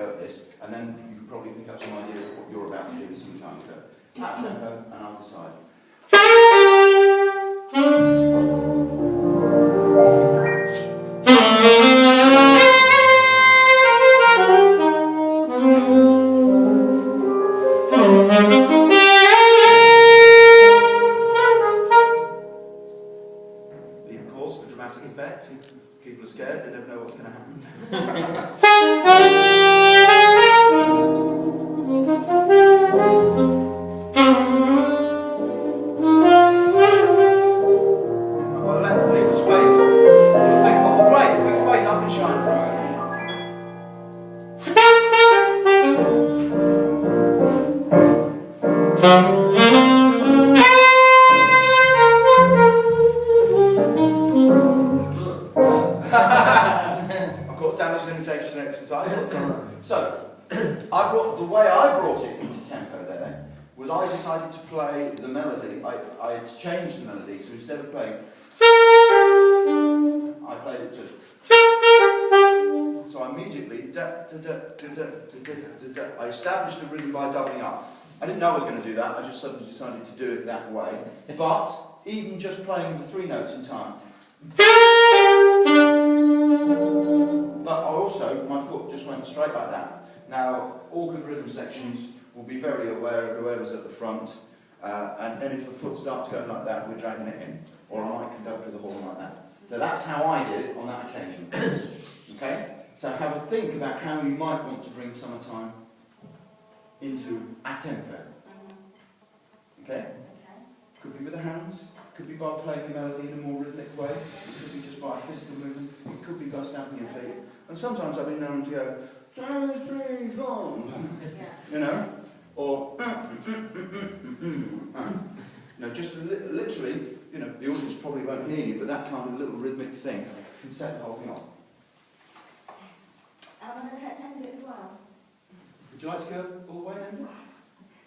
go at this, and then you can probably pick up some ideas of what you're about to do some time ago. At tempo, and I'll decide. Leave a pause for dramatic effect. People are scared, they never know what's going to happen. So, the way I brought it into tempo there was I decided to play the melody. I had changed the melody, so instead of playing, I played it just. So I immediately, I established the rhythm by doubling up. I didn't know I was going to do that, I just suddenly decided to do it that way. But even just playing the 3 notes in time. But also, my foot just went straight like that. Now, all good rhythm sections will be very aware of whoever's at the front, and if the foot starts going like that, we're dragging it in. Or I might conduct with the horn like that. So that's how I did it on that occasion. Okay? So have a think about how you might want to bring Summertime into a tempo. Okay? Could be with the hands. Could be by playing the melody in a more rhythmic way. It could be just by a physical movement. It could be by stamping your feet. And sometimes I've been known to go 2, 3, 4, you know, or just literally, you know, the audience probably won't hear you, but that kind of little rhythmic thing can set the whole thing off. I'm going to end it as well. Would you like to go all the way, Andy?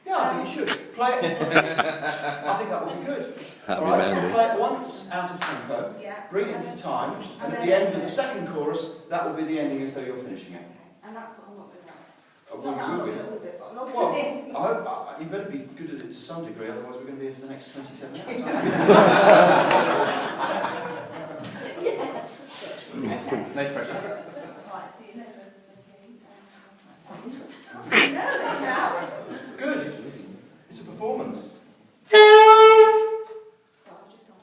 Yeah, I think you should. Play it. I think that would be good. Alright, so play it once out of tempo, bring it into time, and at the end of the second chorus, that will be the ending as though you're finishing it. Okay. And that's what I'm not good at. Well, I'm not good at it, but I'm not good at it. I hope you better be good at it to some degree, otherwise we're going to be here for the next 27 hours. Yes. Okay. No pressure. Right, see you later. I'm nervous now. Good. It's a performance. Start just on.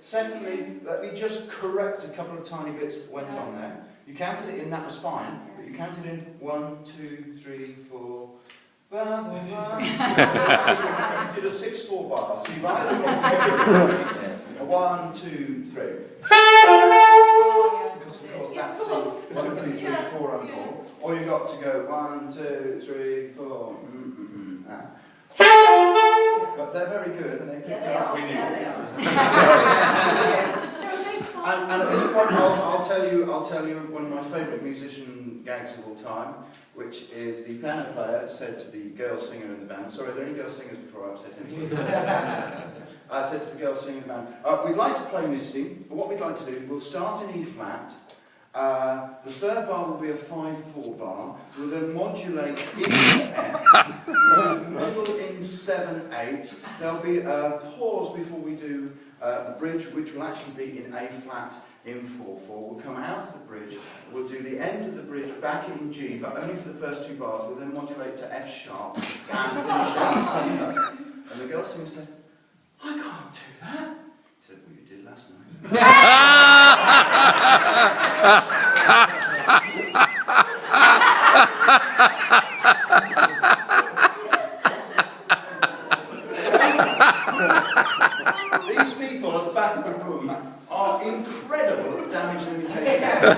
Secondly, let me just correct a couple of tiny bits that went on there. You counted it in, that was fine, but you counted in 1, 2, 3, 4. You did a 6/4 bar, so you've either got to go 1, 2, 3. Because of course that's the 1, 2, 3, 4 and 4. Or you've got to go 1, 2, 3, 4. But they're very good and they picked it up. And at this point, I'll tell you one of my favourite musician gags of all time, which is the piano player said to the girl singer in the band. Sorry, are there any girl singers before I upset anybody? I said to the girl singer in the band, we'd like to play Misty, but what we'd like to do, we'll start in E flat. The third bar will be a 5/4 bar. We'll then modulate into F. We'll middle in 7/8. There'll be a pause before we do the bridge, which will actually be in A flat in 4/4. We'll come out of the bridge. We'll do the end of the bridge back in G, but only for the first 2 bars. We'll then modulate to F sharp and finish out tempo. And the girl singer said, "I can't do that." He said, "Well, you did last night." These people at the back of the room are incredible at damage limitations.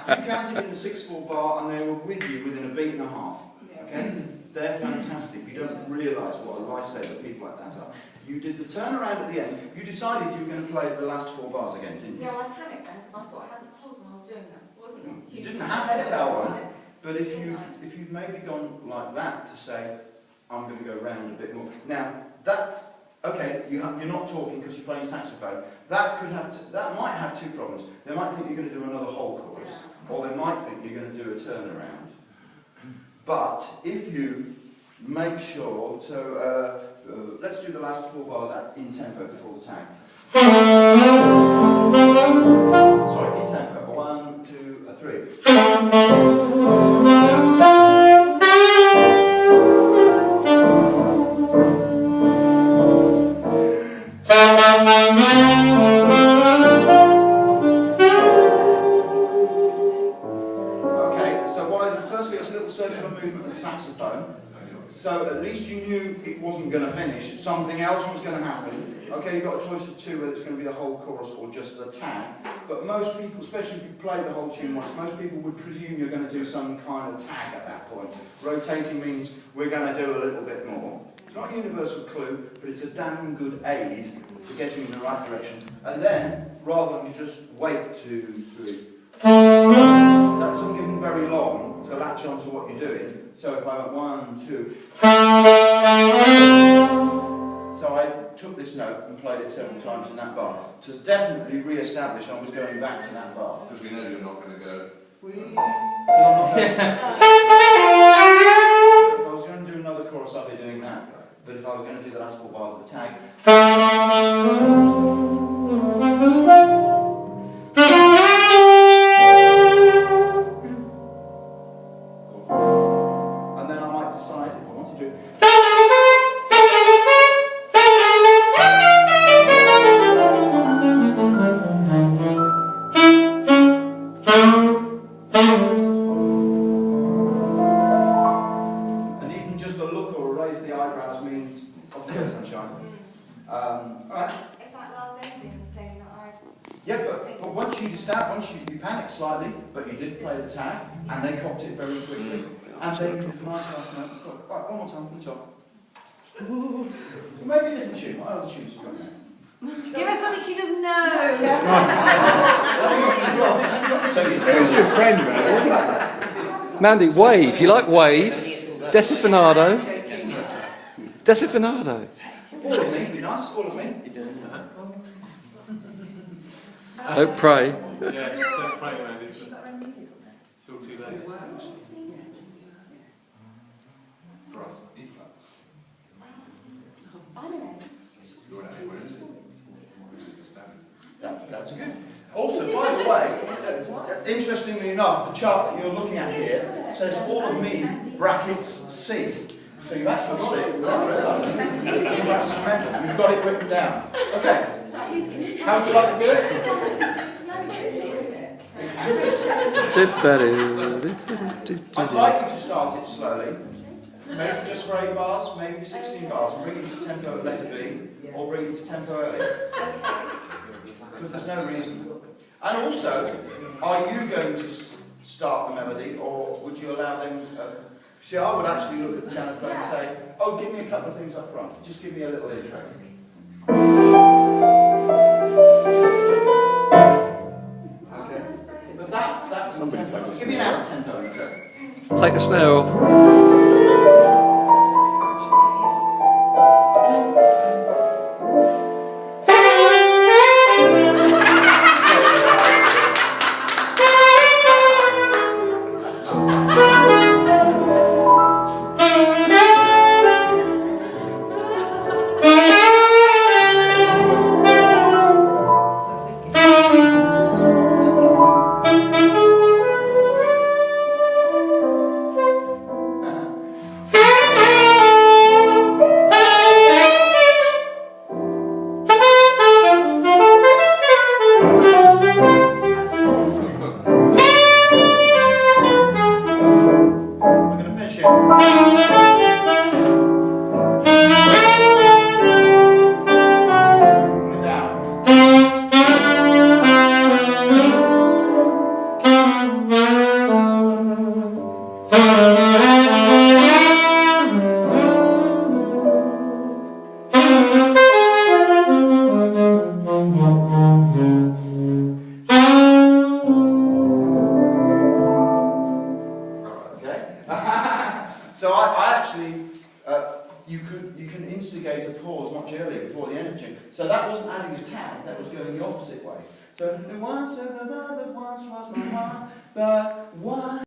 You counted in the 6/4 bar and they were with you within a beat and a half. Okay? They're fantastic. You don't realise what a lifesaver people like that are. You did the turnaround at the end. You decided you were going to play the last 4 bars again, didn't you? Yeah, well, I panicked then because I thought I hadn't told them I was doing that. You didn't have to tell them, but if you'd maybe gone like that to say, I'm going to go round a bit more. Now, that, okay, you're not talking because you're playing saxophone. That might have 2 problems. They might think you're going to do another whole chorus, or they might think you're going to do a turnaround. But if you make sure, so let's do the last 4 bars in tempo before the tag. Sorry, in tempo. 1, 2, 3. So at least you knew it wasn't going to finish, something else was going to happen. Okay, you've got a choice of 2, whether it's going to be the whole chorus or just the tag. But most people, especially if you play the whole tune once, most people would presume you're going to do some kind of tag at that point. Rotating means we're going to do a little bit more. It's not a universal clue, but it's a damn good aid to getting in the right direction. And then, rather than just wait 2, 3, that doesn't give them very long to latch on to what you're doing. So if I went 1, 2, so I took this note and played it several times in that bar to definitely re-establish I was going back to that bar. Because we know you're not going to go. If I was going to do another chorus, I'd be doing that. But if I was going to do the last 4 bars of the tag. And then I might decide if I want to do it. And even just a look or a raise of the eyebrows means off the sunshine. Alright. It's that last ending thing that I... Yeah, but once you panicked slightly, but you did play the tag, and they copped it very quickly. And they did the nice last note. Right, one more time from the top. Maybe a different tune. What other tunes have you got there? Give us something she doesn't know! Who's your friend, man? Mandy, Wave. You like Wave? Desifinado. Desifinado. All of me, be nice, all of me. Don't pray. Yeah, don't pray, man. It's still too late. For us, E flat. You're at A, where is it? Which is the standard. That's good. Also, by the way, interestingly enough, the chart that you're looking at here says all of me brackets C. So you've actually got it. You've got it written down. Okay. How would you like to do it? It's no empty, is it? I'd like you to start it slowly. Maybe just for 8 bars, maybe for 16 bars, and bring it to tempo at letter B, or bring it to tempo early. Because there's no reason. And also, are you going to start the melody, or would you allow them... see, I would actually look at the piano player and say, oh, give me a couple of things up front. Just give me a little intro. Okay. But that's the tempo. Give me an out tempo intro. Take the snare off. So I actually, you can instigate a pause much earlier before the end of the tune. So that wasn't adding a tag, that was going the opposite way. So, once was my heart, but why?